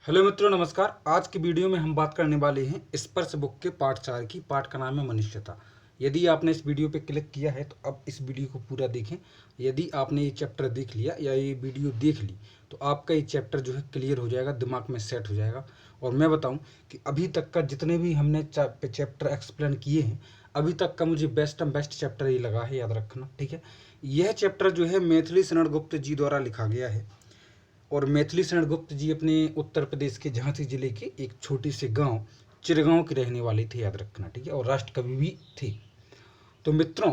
Hello मित्रों, नमस्कार। आज की वीडियो में हम बात करने वाले हैं स्पर्श बुक के पार्ट 4 की। पार्ट का नाम है मनुष्यता। यदि आपने इस वीडियो पे क्लिक किया है तो अब इस वीडियो को पूरा देखें। यदि आपने ये चैप्टर देख लिया या ये वीडियो देख ली तो आपका ये चैप्टर जो है क्लियर हो जाएगा, दिमाग में सेट हो जाएगा। और मैं बताऊँ कि अभी तक का जितने भी हमने चैप्टर एक्सप्लेन किए हैं, अभी तक का मुझे बेस्ट चैप्टर ये लगा है, याद रखना, ठीक है। यह चैप्टर जो है मैथिली शरण गुप्त जी द्वारा लिखा गया है। और मैथिली शरण गुप्त जी अपने उत्तर प्रदेश के झांसी जिले के एक छोटे से गांव चिरगांव के रहने वाले थे, याद रखना, ठीक है। और राष्ट्रकवि भी थे। तो मित्रों,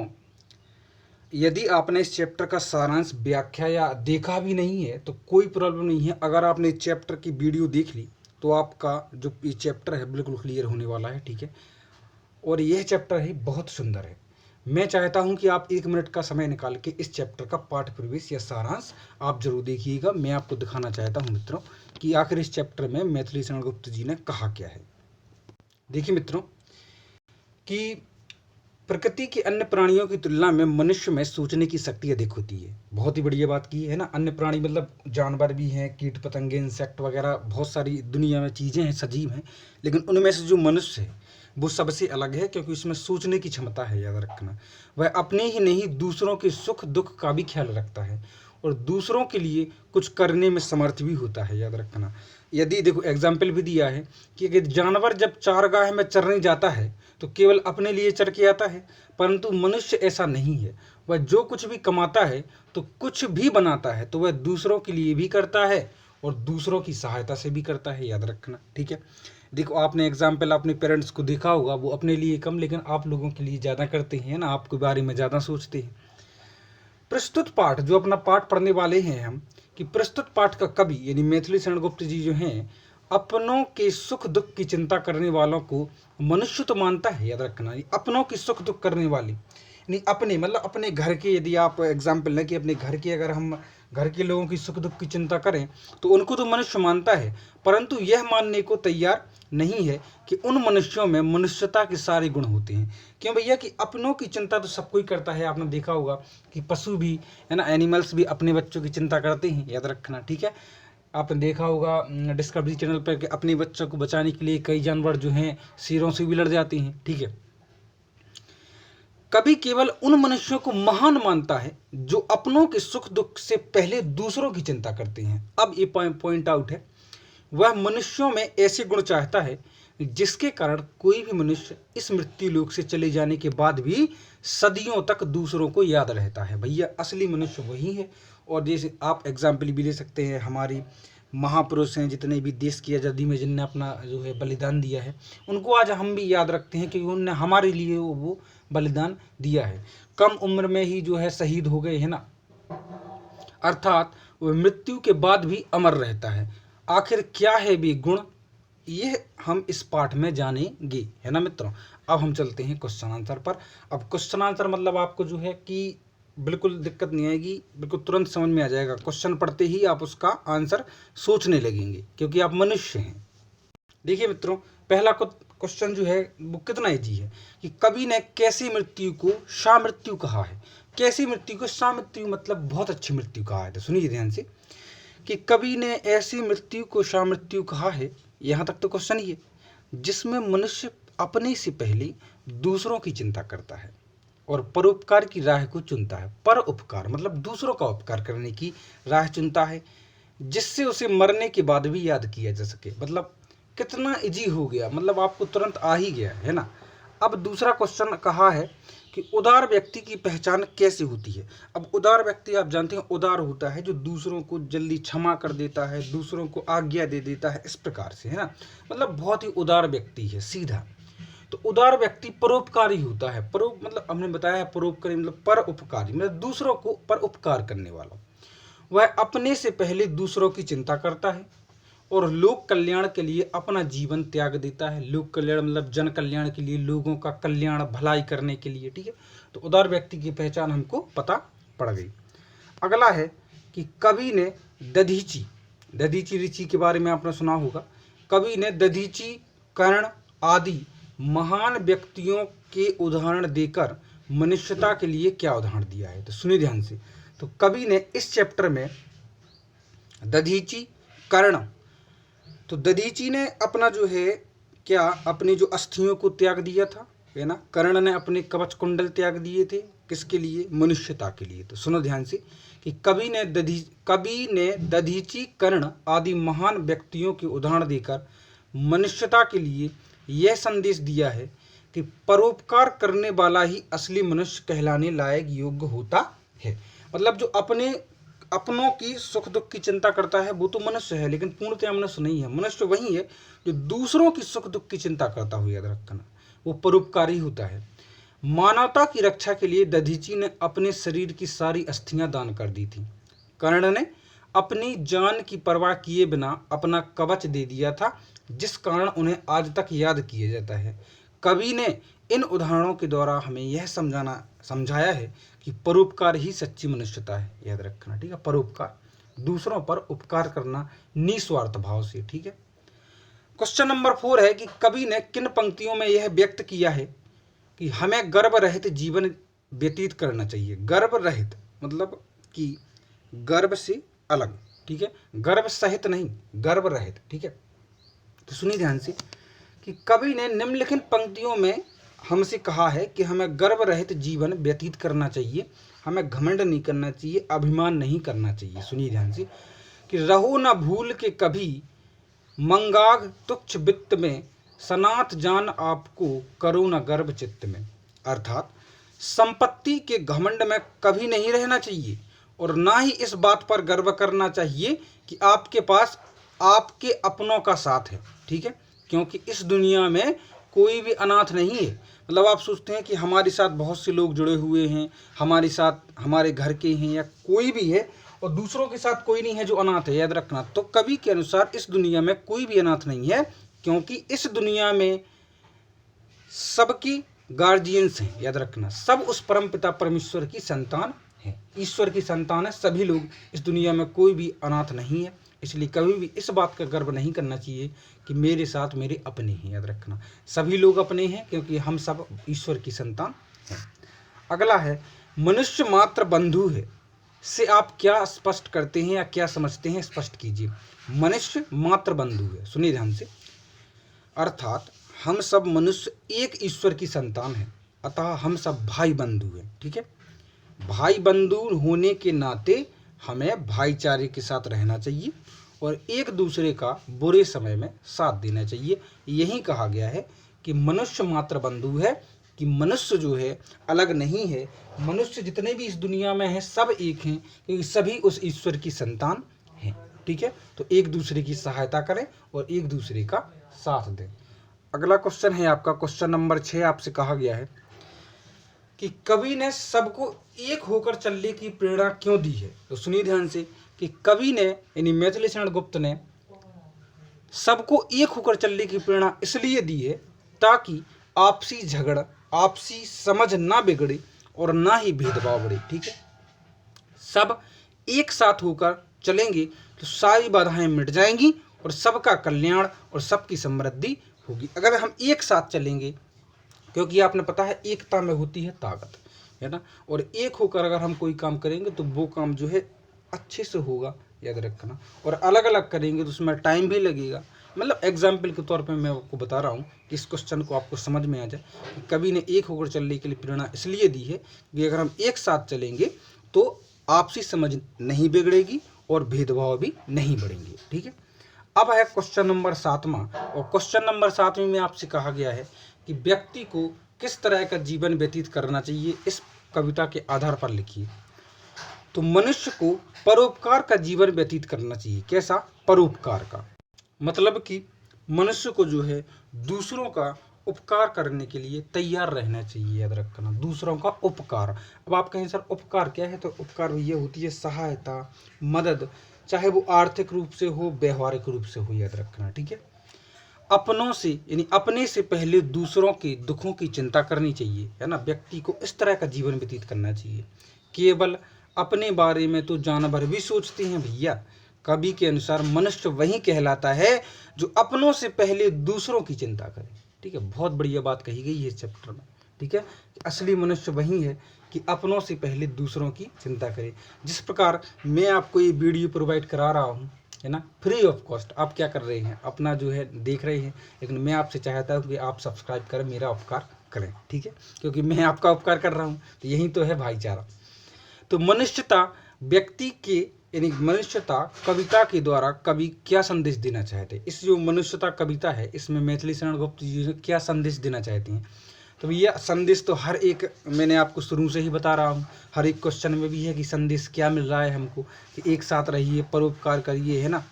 यदि आपने इस चैप्टर का सारांश, व्याख्या या देखा भी नहीं है तो कोई प्रॉब्लम नहीं है। अगर आपने इस चैप्टर की वीडियो देख ली तो आपका जो ये चैप्टर है बिल्कुल क्लियर होने वाला है, ठीक है। और यह चैप्टर है बहुत सुंदर है। मैं चाहता हूं कि आप 1 मिनट का समय निकाल के इस चैप्टर का पाठ प्रवेश या सारांश आप जरूर देखिएगा। मैं आपको दिखाना चाहता हूं मित्रों कि आखिर इस चैप्टर में मैथिली शरण गुप्त जी ने कहा क्या है। देखिए मित्रों कि प्रकृति के अन्य प्राणियों की तुलना में मनुष्य में सोचने की शक्ति अधिक होती है। बहुत ही बढ़िया बात की है ना। अन्य प्राणी मतलब जानवर भी हैं, कीट पतंगे, इंसेक्ट वगैरह, बहुत सारी दुनिया में चीज़ें हैं, सजीव हैं। लेकिन उनमें से जो मनुष्य है वो सबसे अलग है, क्योंकि उसमें सोचने की क्षमता है, याद रखना। वह अपने ही नहीं दूसरों के सुख दुख का भी ख्याल रखता है और दूसरों के लिए कुछ करने में समर्थ भी होता है, याद रखना। यदि देखो एग्जाम्पल भी दिया है कि अगर जानवर जब चारगाह में चरने जाता है तो केवल अपने लिए चर के आता है, परंतु मनुष्य ऐसा नहीं है। वह जो कुछ भी कमाता है तो कुछ भी बनाता है तो वह दूसरों के लिए भी करता है और दूसरों की सहायता से भी करता है, याद रखना, ठीक है। देखो आपने एग्जाम्पल अपने पेरेंट्स को देखा होगा, वो अपने लिए कम लेकिन आप लोगों के लिए ज़्यादा करते हैं ना, आपके बारे में ज़्यादा सोचते हैं। प्रस्तुत पाठ जो अपना पाठ पढ़ने वाले हैं हम, कि प्रस्तुत पाठ का कवि यानी मैथिली शरण गुप्त जी जो हैं, अपनों के सुख दुख की चिंता करने वालों को मनुष्य तो मानता है, याद रखना। अपनों की सुख दुख करने वाली नहीं, अपने मतलब अपने घर के, यदि आप एग्जाम्पल लें कि अपने घर के, अगर हम घर के लोगों की सुख दुख की चिंता करें तो उनको तो मनुष्य मानता है, परंतु यह मानने को तैयार नहीं है कि उन मनुष्यों में मनुष्यता के सारे गुण होते हैं। क्यों भैया कि अपनों की चिंता तो सब कोई करता है। आपने देखा होगा कि पशु भी है ना, एनिमल्स भी अपने बच्चों की चिंता करते हैं, याद रखना, ठीक है। आपने देखा होगा डिस्कवरी चैनल पर कि अपने बच्चों को बचाने के लिए कई जानवर जो हैं शेरों से भी लड़ जाते हैं, ठीक है। कभी केवल उन मनुष्यों को महान मानता है जो अपनों के सुख दुख से पहले दूसरों की चिंता करते हैं। अब ये पॉइंट आउट है, वह मनुष्यों में ऐसे गुण चाहता है जिसके कारण कोई भी मनुष्य इस मृत्यु लोक से चले जाने के बाद भी सदियों तक दूसरों को याद रहता है। भैया असली मनुष्य वही है। और जैसे आप एग्जाम्पल भी ले सकते हैं, हमारी महापुरुष हैं जितने भी देश की आज़ादी में जिनने अपना जो है बलिदान दिया है, उनको आज हम भी याद रखते हैं क्योंकि उन्होंने हमारे लिए वो बलिदान दिया है। कम उम्र में ही जो है शहीद हो गए, है ना, अर्थात वह मृत्यु के बाद भी अमर रहता है। आखिर क्या है भी गुण, ये हम इस पाठ में जानेंगे, है ना मित्रों। अब हम चलते हैं क्वेश्चन आंसर पर। अब क्वेश्चन आंसर मतलब आपको जो है कि बिल्कुल दिक्कत नहीं आएगी, बिल्कुल तुरंत समझ में आ जाएगा। क्वेश्चन पढ़ते ही आप उसका आंसर सोचने लगेंगे क्योंकि आप मनुष्य हैं। देखिए मित्रों, पहला क्वेश्चन जो है वो कितना ईजी है कि कवि ने कैसी मृत्यु को शामृत्यु कहा है। कैसी मृत्यु को शामृत्यु मतलब बहुत अच्छी मृत्यु कहा है। तो सुनिए ध्यान से कि कवि ने ऐसी मृत्यु को शामृत्यु कहा है, यहाँ तक तो क्वेश्चन ही है, जिसमें मनुष्य अपने से पहले दूसरों की चिंता करता है और परोपकार की राह को चुनता है। पर उपकार मतलब दूसरों का उपकार करने की राह चुनता है, जिससे उसे मरने के बाद भी याद किया जा सके। मतलब कितना इजी हो गया, मतलब आपको तुरंत आ ही गया, है ना। अब दूसरा क्वेश्चन कहा है कि उदार व्यक्ति की पहचान कैसे होती है। अब उदार व्यक्ति आप जानते हैं, उदार होता है जो दूसरों को जल्दी क्षमा कर देता है, दूसरों को आज्ञा दे देता है, इस प्रकार से, है ना। मतलब बहुत ही उदार व्यक्ति है, सीधा। तो उदार व्यक्ति परोपकारी होता है। मतलब हमने बताया है परोपकारी मतलब पर उपकारी, मतलब दूसरों को पर उपकार करने वाला। वह अपने से पहले दूसरों की चिंता करता है और लोक कल्याण के लिए अपना जीवन त्याग देता है। लोक कल्याण मतलब जन कल्याण के लिए, लोगों का कल्याण भलाई करने के लिए, ठीक है। तो उदार व्यक्ति की पहचान हमको पता पड़ गई। अगला है कि कवि ने दधीची दधीची ऋचि के बारे में आपने सुना होगा। कवि ने दधीची, कर्ण आदि महान व्यक्तियों के उदाहरण देकर मनुष्यता के लिए क्या उदाहरण दिया है। तो सुनिए ध्यान से। तो कवि ने इस चैप्टर में दधीची, कर्ण तो दधीची ने अपना जो है क्या अपनी जो अस्थियों को त्याग दिया था, है ना। कर्ण ने अपने कवच कुंडल त्याग दिए थे, किसके लिए? मनुष्यता के लिए। तो सुनो ध्यान से कि कवि ने दधीची, कर्ण आदि महान व्यक्तियों के उदाहरण देकर मनुष्यता के लिए यह संदेश दिया है कि परोपकार करने वाला ही असली मनुष्य कहलाने लायक योग्य होता है। मतलब जो अपनों की सुख दुख की चिंता करता है वो तो मनुष्य है, लेकिन पूर्णतः मनुष्य नहीं है। मनुष्य वही है जो दूसरों की सुख दुख की चिंता करता हो, याद रखना, वो परोपकारी होता है। मानवता की रक्षा के लिए दधीची ने अपने शरीर की सारी अस्थियां दान कर दी थी। कर्ण ने अपनी जान की परवाह किए बिना अपना कवच दे दिया था, जिस कारण उन्हें आज तक याद किया जाता है। कवि ने इन उदाहरणों के द्वारा हमें यह समझाया है कि परोपकार ही सच्ची मनुष्यता है, याद रखना, ठीक है। परोपकार, दूसरों पर उपकार करना निस्वार्थ भाव से, ठीक है। क्वेश्चन नंबर 4 है कि कवि ने किन पंक्तियों में यह व्यक्त किया है कि हमें गर्भ रहित जीवन व्यतीत करना चाहिए। गर्भ रहित मतलब कि गर्भ से अलग, ठीक है, गर्भ सहित नहीं, गर्भ रहित, ठीक है। तो सुनिए ध्यान से कि कवि ने निम्नलिखित पंक्तियों में हमसे कहा है कि हमें गर्भ रहित जीवन व्यतीत करना चाहिए, हमें घमंड नहीं करना चाहिए, अभिमान नहीं करना चाहिए। सुनिए ध्यान से कि रहो न भूल के कभी मंगाग तुच्छ वित्त में, सनात जान आपको करो न गर्भ चित्त में। अर्थात संपत्ति के घमंड में कभी नहीं रहना चाहिए और ना ही इस बात पर गर्व करना चाहिए कि आपके पास आपके अपनों का साथ है, ठीक है। क्योंकि इस दुनिया में कोई भी अनाथ नहीं है। मतलब आप सोचते हैं कि हमारे साथ बहुत से लोग जुड़े हुए हैं, हमारे साथ हमारे घर के हैं या कोई भी है, और दूसरों के साथ कोई नहीं है जो अनाथ है, याद रखना। तो कवि के अनुसार इस दुनिया में कोई भी अनाथ नहीं है, क्योंकि इस दुनिया में सबकी गार्जियंस हैं, याद रखना। सब उस परम पिता परमेश्वर की संतान है, ईश्वर की संतान है सभी लोग। इस दुनिया में कोई भी अनाथ नहीं है, इसलिए कभी भी इस बात का गर्व नहीं करना चाहिए कि मेरे साथ मेरे अपने हैं, याद रखना। सभी लोग अपने हैं क्योंकि हम सब ईश्वर की संतान हैं। अगला है मनुष्य मात्र बंधु है से आप क्या स्पष्ट करते हैं या क्या समझते हैं, स्पष्ट कीजिए। मनुष्य मात्र बंधु है, सुनिए ध्यान से, अर्थात हम सब मनुष्य एक ईश्वर की संतान हैं, अतः हम सब भाई बंधु हैं, ठीक है। भाई बंधु होने के नाते हमें भाईचारे के साथ रहना चाहिए और एक दूसरे का बुरे समय में साथ देना चाहिए। यही कहा गया है कि मनुष्य मात्र बंधु है, कि मनुष्य जो है अलग नहीं है। मनुष्य जितने भी इस दुनिया में हैं सब एक हैं, क्योंकि सभी उस ईश्वर की संतान हैं, ठीक है। तो एक दूसरे की सहायता करें और एक दूसरे का साथ दें। अगला क्वेश्चन है आपका, क्वेश्चन नंबर 6। आपसे कहा गया है कि कवि ने सबको एक होकर चलने की प्रेरणा क्यों दी है। तो सुनिए ध्यान से कि कवि ने यानी मैथिली शरण गुप्त ने सबको एक होकर चलने की प्रेरणा इसलिए दी है ताकि आपसी झगड़ा, आपसी समझ ना बिगड़े और ना ही भेदभाव बढ़े, ठीक है। सब एक साथ होकर चलेंगे तो सारी बाधाएं मिट जाएंगी और सबका कल्याण और सबकी समृद्धि होगी। अगर हम एक साथ चलेंगे, क्योंकि आपने पता है एकता में होती है ताकत, है ना। और एक होकर अगर हम कोई काम करेंगे तो वो काम जो है अच्छे से होगा, याद रखना। और अलग अलग करेंगे तो उसमें टाइम भी लगेगा। मतलब एग्जाम्पल के तौर पे मैं आपको बता रहा हूँ कि इस क्वेश्चन को आपको समझ में आ जाए कि कवि ने एक होकर चलने के लिए प्रेरणा इसलिए दी है कि अगर हम एक साथ चलेंगे तो आपसी समझ नहीं बिगड़ेगी और भेदभाव भी नहीं बढ़ेंगे, ठीक है। अब है क्वेश्चन नंबर 7वां, और क्वेश्चन नंबर 7 में आपसे कहा गया है कि व्यक्ति को किस तरह का जीवन व्यतीत करना चाहिए, इस कविता के आधार पर लिखिए। तो मनुष्य को परोपकार का जीवन व्यतीत करना चाहिए। कैसा? परोपकार का मतलब कि मनुष्य को जो है दूसरों का उपकार करने के लिए तैयार रहना चाहिए, याद रखना। दूसरों का उपकार। अब आप कहें सर उपकार क्या है, तो उपकार ये होती है सहायता, मदद, चाहे वो आर्थिक रूप से हो, व्यवहारिक रूप से हो, याद रखना, ठीक है। अपनों से यानी अपने से पहले दूसरों के दुखों की चिंता करनी चाहिए, है ना। व्यक्ति को इस तरह का जीवन व्यतीत करना चाहिए। केवल अपने बारे में तो जानवर भी सोचते हैं भैया। कवि के अनुसार मनुष्य वही कहलाता है जो अपनों से पहले दूसरों की चिंता करे, ठीक है। बहुत बढ़िया बात कही गई है इस चैप्टर में, ठीक है। असली मनुष्य वही है कि अपनों से पहले दूसरों की चिंता करे। जिस प्रकार मैं आपको ये वीडियो प्रोवाइड करा रहा हूँ, है ना, फ्री ऑफ कॉस्ट आप क्या कर रहे हैं, अपना जो है देख रहे हैं। लेकिन मैं आपसे चाहता हूँ कि आप सब्सक्राइब करें, मेरा उपकार करें, ठीक है, क्योंकि मैं आपका उपकार कर रहा हूँ, तो यही तो है भाईचारा। तो मनुष्यता व्यक्ति के यानी मनुष्यता कविता के द्वारा कवि क्या संदेश देना चाहते हैं। इस जो मनुष्यता कविता है, इसमें मैथिली शरण गुप्त जी क्या संदेश देना चाहती हैं। तो यह संदेश तो हर एक, मैंने आपको शुरू से ही बता रहा हूँ, हर एक क्वेश्चन में भी है कि संदेश क्या मिल रहा है हमको, कि एक साथ रहिए, परोपकार करिए, है ना।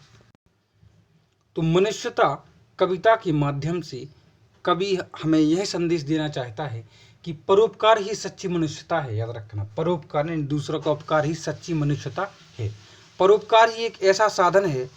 तो मनुष्यता कविता के माध्यम से कवि हमें यह संदेश देना चाहता है कि परोपकार ही सच्ची मनुष्यता है। याद रखना, परोपकार नहीं, दूसरों का उपकार ही सच्ची मनुष्यता है। परोपकार ही एक ऐसा साधन है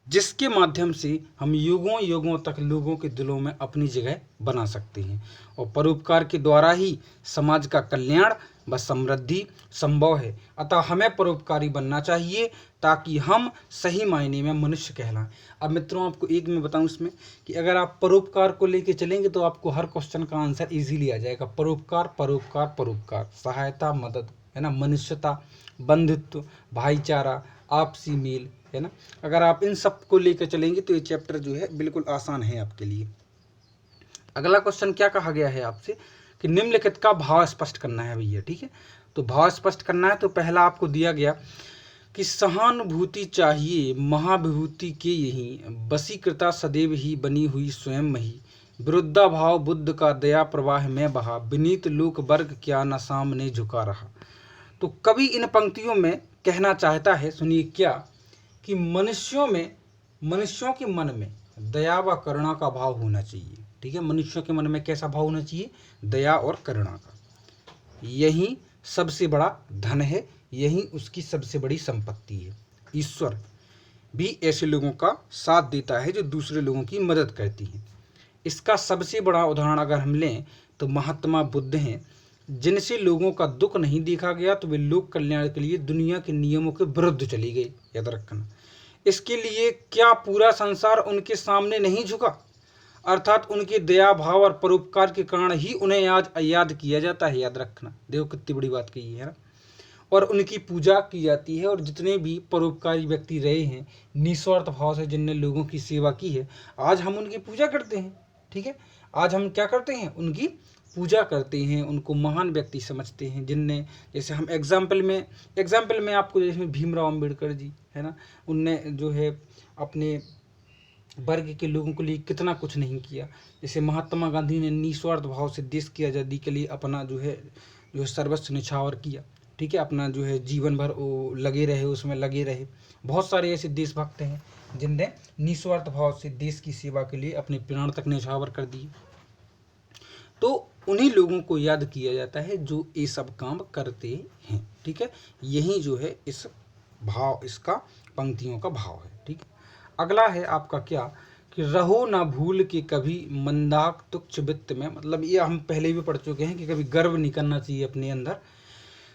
जिसके माध्यम से हम युगों युगों तक लोगों के दिलों में अपनी जगह बना सकते हैं। और परोपकार के द्वारा ही समाज का कल्याण व समृद्धि संभव है। अतः हमें परोपकारी बनना चाहिए ताकि हम सही मायने में मनुष्य कहलाएं। अब मित्रों, आपको एक मैं बताऊं इसमें कि अगर आप परोपकार को लेके चलेंगे तो आपको हर क्वेश्चन का आंसर इजीली आ जाएगा। परोपकार, परोपकार, परोपकार, सहायता, मदद, है ना, मनुष्यता, बंधुत्व, भाईचारा, आपसी मेल, है ना। अगर आप इन सब को लेकर चलेंगे तो ये चैप्टर जो है बिल्कुल आसान है आपके लिए। अगला क्वेश्चन क्या कहा गया है आपसे कि निम्नलिखित का भाव स्पष्ट करना है भैया, ठीक है। तो भाव स्पष्ट करना है तो पहला आपको दिया गया कि सहानुभूति चाहिए महाविभूति के यही, वशीकृता सदैव ही बनी हुई स्वयं मही, विरुद्धाभाव बुद्ध का दया प्रवाह में बहा, विनीत लोक वर्ग क्या न सामने झुका रहा। तो कवि इन पंक्तियों में कहना चाहता है, सुनिए क्या, कि मनुष्यों के मन में दया व करुणा का भाव होना चाहिए, ठीक है। मनुष्यों के मन में कैसा भाव होना चाहिए, दया और करुणा का। यही सबसे बड़ा धन है, यही उसकी सबसे बड़ी संपत्ति है। ईश्वर भी ऐसे लोगों का साथ देता है जो दूसरे लोगों की मदद करती हैं। इसका सबसे बड़ा उदाहरण अगर हम लें तो महात्मा बुद्ध हैं, जिनसे लोगों का दुख नहीं देखा गया तो वे लोक कल्याण के लिए दुनिया के नियमों के विरुद्ध चली गई। याद रखना, इसके लिए क्या पूरा संसार उनके सामने नहीं झुका, अर्थात उनके दया भाव और परोपकार के कारण ही उन्हें आज याद किया जाता है। याद रखना, देखो कितनी बड़ी बात कही है ना। और उनकी पूजा की जाती है। और जितने भी परोपकारी व्यक्ति रहे हैं निस्वार्थ भाव से, जिनने लोगों की सेवा की है, आज हम उनकी पूजा करते हैं, ठीक है। आज हम क्या करते हैं, उनकी पूजा करते हैं, उनको महान व्यक्ति समझते हैं, जिनने, जैसे हम एग्जाम्पल में आपको जैसे भीमराव अम्बेडकर जी, है ना, उनने जो है अपने वर्ग के लोगों के लिए कितना कुछ नहीं किया। जैसे महात्मा गांधी ने निस्वार्थ भाव से देश की आज़ादी के लिए अपना जो है सर्वस्व निछावर किया, ठीक है। अपना जो है जीवन भर वो लगे रहे, उसमें लगे रहे। बहुत सारे ऐसे देशभक्त हैं जिनने निस्वार्थ भाव से देश की सेवा के लिए अपने प्राण तक निछावर कर दिए। तो उन्हीं लोगों को याद किया जाता है जो ये सब काम करते हैं, ठीक है। यही जो है इस भाव, इसका पंक्तियों का भाव है, ठीक है। अगला है आपका क्या, कि रहो ना भूल के कभी मंदाक तुच्छ वित्त में, मतलब ये हम पहले भी पढ़ चुके हैं कि कभी गर्व नहीं करना चाहिए अपने अंदर।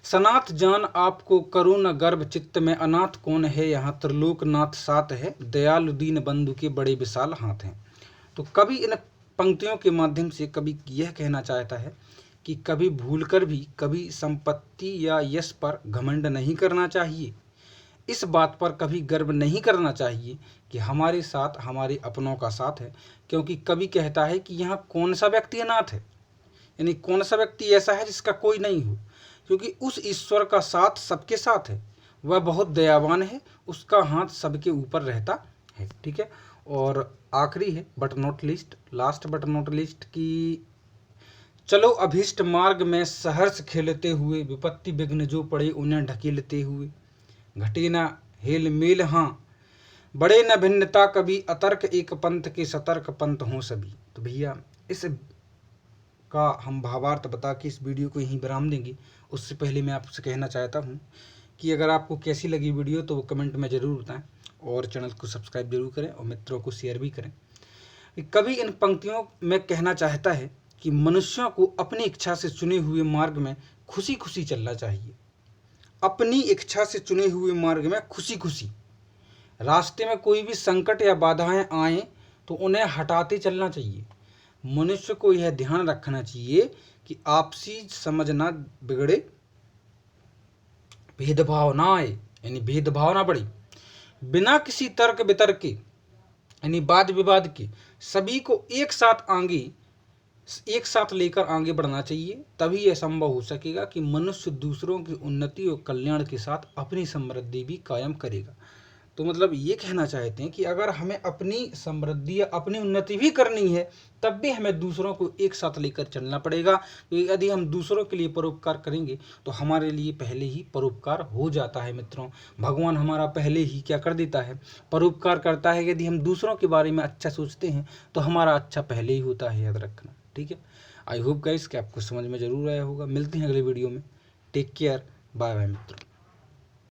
सनाथ जान आपको करो न गर्भ चित्त में, अनाथ कौन है यहाँ त्रिलोकनाथ साथ है, दयालु दीन बंधु के बड़े विशाल हाथ हैं। तो कभी इन पंक्तियों के माध्यम से कभी यह कहना चाहता है कि कभी भूलकर भी कभी संपत्ति या यश पर घमंड नहीं करना चाहिए। इस बात पर कभी गर्व नहीं करना चाहिए कि हमारे साथ हमारे अपनों का साथ है, क्योंकि कभी कहता है कि यहाँ कौन सा व्यक्ति अनाथ है, यानी कौन सा व्यक्ति ऐसा है जिसका कोई नहीं हो, क्योंकि उस ईश्वर का साथ सबके साथ है, वह बहुत दयावान है, उसका हाथ सबके ऊपर रहता है, ठीक है। और आखिरी है but not least, last but not least, की चलो अभीष्ट मार्ग में सहर्ष खेलते हुए, विपत्ति विघ्न जो पड़े उन्हें ढकेलते हुए, घटे न हेल मेल हाँ बड़े न भिन्नता कभी, अतर्क एक पंथ के सतर्क पंथ हों सभी। तो भैया इस का हम भावार्थ बता के इस वीडियो को यहीं विराम देंगे। उससे पहले मैं आपसे कहना चाहता हूँ कि अगर आपको कैसी लगी वीडियो तो वो कमेंट में ज़रूर बताएं, और चैनल को सब्सक्राइब जरूर करें और मित्रों को शेयर भी करें। कभी इन पंक्तियों में कहना चाहता है कि मनुष्यों को अपनी इच्छा से चुने हुए मार्ग में खुशी खुशी चलना चाहिए। अपनी इच्छा से चुने हुए मार्ग में खुशी खुशी, रास्ते में कोई भी संकट या बाधाएं आए तो उन्हें हटाते चलना चाहिए। मनुष्य को यह ध्यान रखना चाहिए कि आपसी समझ ना बिगड़े, भेदभाव ना आए, यानी भेदभाव ना बढ़े। बिना किसी तर्क वितर्क के यानी वाद विवाद के सभी को एक साथ लेकर आगे बढ़ना चाहिए। तभी यह संभव हो सकेगा कि मनुष्य दूसरों की उन्नति और कल्याण के साथ अपनी समृद्धि भी कायम करेगा। तो मतलब ये कहना चाहते हैं कि अगर हमें अपनी समृद्धि या अपनी उन्नति भी करनी है तब भी हमें दूसरों को एक साथ लेकर चलना पड़ेगा। तो यदि हम दूसरों के लिए परोपकार करेंगे तो हमारे लिए पहले ही परोपकार हो जाता है मित्रों। भगवान हमारा पहले ही क्या कर देता है, परोपकार करता है। यदि हम दूसरों के बारे में अच्छा सोचते हैं तो हमारा अच्छा पहले ही होता है, याद रखना। ठीक है, आई होप गाइस कि आपको समझ में जरूर आया होगा। मिलते हैं अगले वीडियो में। टेक केयर, बाय बाय मित्रों।